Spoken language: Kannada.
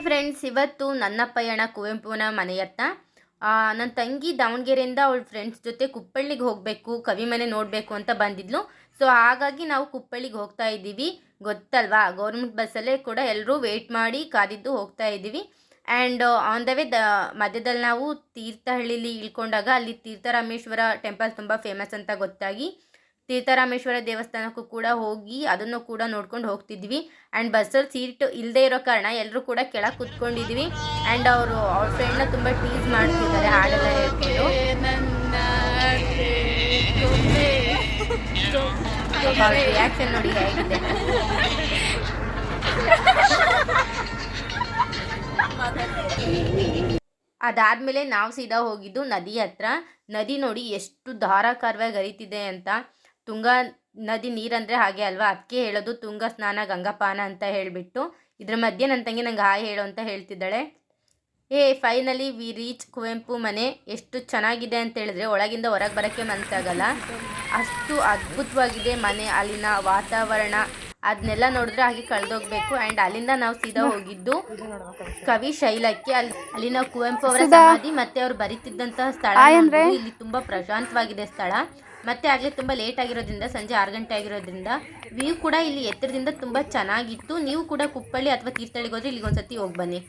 ಫ್ರೆಂಡ್ಸ್, ಇವತ್ತು ನನ್ನ ಪಯಣ ಕುವೆಂಪುನ ಮನೆಯತ್ತ. ನನ್ನ ತಂಗಿ ದಾವಣಗೆರೆಯಿಂದ ಅವಳ ಫ್ರೆಂಡ್ಸ್ ಜೊತೆ ಕುಪ್ಪಳ್ಳಿಗೆ ಹೋಗಬೇಕು, ಕವಿ ಮನೆ ನೋಡಬೇಕು ಅಂತ ಬಂದಿದ್ಲು. ಸೊ ಹಾಗಾಗಿ ನಾವು ಕುಪ್ಪಳ್ಳಿಗೆ ಹೋಗ್ತಾ ಇದ್ದೀವಿ. ಗೊತ್ತಲ್ವಾ, ಗೌರ್ಮೆಂಟ್ ಬಸ್ಸಲ್ಲೇ ಕೂಡ ಎಲ್ಲರೂ ವೆಯ್ಟ್ ಮಾಡಿ ಕಾದಿದ್ದು ಹೋಗ್ತಾ ಇದ್ದೀವಿ. ಆ್ಯಂಡ್ ಆನ್ ದ ವೇ ಮಧ್ಯದಲ್ಲಿ ನಾವು ತೀರ್ಥಹಳ್ಳಿಲಿ ಇಳ್ಕೊಂಡಾಗ ಅಲ್ಲಿ ತೀರ್ಥರಾಮೇಶ್ವರ ಟೆಂಪಲ್ ತುಂಬ ಫೇಮಸ್ ಅಂತ ಗೊತ್ತಾಗಿ ತೀರ್ಥರಾಮೇಶ್ವರ ದೇವಸ್ಥಾನಕ್ಕೂ ಕೂಡ ಹೋಗಿ ಅದನ್ನು ಕೂಡ ನೋಡ್ಕೊಂಡು ಹೋಗ್ತಿದ್ವಿ. ಆ್ಯಂಡ್ ಬಸ್ಸಲ್ಲಿ ಸೀಟ್ ಇಲ್ಲದೆ ಇರೋ ಕಾರಣ ಎಲ್ಲರೂ ಕೂಡ ಕೆಳಗೆ ಕೂತ್ಕೊಂಡಿದ್ವಿ. ಆ್ಯಂಡ್ ಅವ್ರ ಫ್ರೆಂಡ್ನ ತುಂಬ ಟೀಸ್ ಮಾಡ್ತಿದ್ದಾರೆ ಹಾಡೆಲ್ಲ ಹೇಳ್ಕೊಂಡು. ರಿಯಾಕ್ಷನ್ ನೋಡಿ ಹೇಗಿದೆ. ಅದಾದಮೇಲೆ ನಾವು ಸೀದಾ ಹೋಗಿದ್ದು ನದಿ ಹತ್ರ. ನದಿ ನೋಡಿ ಎಷ್ಟು ಧಾರಾಕಾರವಾಗಿ ಹರಿತಿದೆ ಅಂತ. ತುಂಗಾ ನದಿ ನೀರಂದರೆ ಹಾಗೆ ಅಲ್ವಾ, ಅದಕ್ಕೆ ಹೇಳೋದು ತುಂಗ ಸ್ನಾನ ಗಂಗಾಪಾನ ಅಂತ ಹೇಳಿಬಿಟ್ಟು. ಇದ್ರ ಮಧ್ಯೆ ನನ್ನ ತಂಗಿ ನಂಗೆ ಹಾಯ್ ಹೇಳು ಅಂತ ಹೇಳ್ತಿದ್ದಾಳೆ. ಫೈನಲಿ ವಿ ರೀಚ್ ಕುವೆಂಪು ಮನೆ. ಎಷ್ಟು ಚೆನ್ನಾಗಿದೆ ಅಂತ ಹೇಳಿದ್ರೆ ಒಳಗಿಂದ ಹೊರಗೆ ಬರೋಕ್ಕೆ ಮನಸ್ಸಾಗಲ್ಲ, ಅಷ್ಟು ಅದ್ಭುತವಾಗಿದೆ ಮನೆ. ಅಲ್ಲಿನ ವಾತಾವರಣ ಅದನ್ನೆಲ್ಲ ನೋಡಿದ್ರೆ ಹಾಗೆ ಕಳೆದೋಗ್ಬೇಕು. ಆ್ಯಂಡ್ ಅಲ್ಲಿಂದ ನಾವು ಸೀದಾ ಹೋಗಿದ್ದು ಕವಿ ಶೈಲಕ್ಕೆ. ಅಲ್ಲಿನ ಕುವೆಂಪು ಅವರ ಸಮಾಧಿ ಮತ್ತೆ ಅವ್ರು ಬರೀತಿದ್ದಂತಹ ಸ್ಥಳ. ಇಲ್ಲಿ ತುಂಬ ಪ್ರಶಾಂತವಾಗಿದೆ ಸ್ಥಳ. ಮತ್ತೆ ಆಗಲೇ ತುಂಬ ಲೇಟ್ ಆಗಿರೋದ್ರಿಂದ, ಸಂಜೆ 6 ಗಂಟೆ ಆಗಿರೋದ್ರಿಂದ ವ್ಯೂ ಕೂಡ ಇಲ್ಲಿ ಎತ್ತರದಿಂದ ತುಂಬ ಚೆನ್ನಾಗಿತ್ತು. ನೀವು ಕೂಡ ಕುಪ್ಪಳ್ಳಿ ಅಥವಾ ತೀರ್ಥಹಳ್ಳಿಗೆ ಹೋದರೆ ಇಲ್ಲಿಗೆ ಒಂದ್ಸತಿ ಹೋಗಿ ಬನ್ನಿ.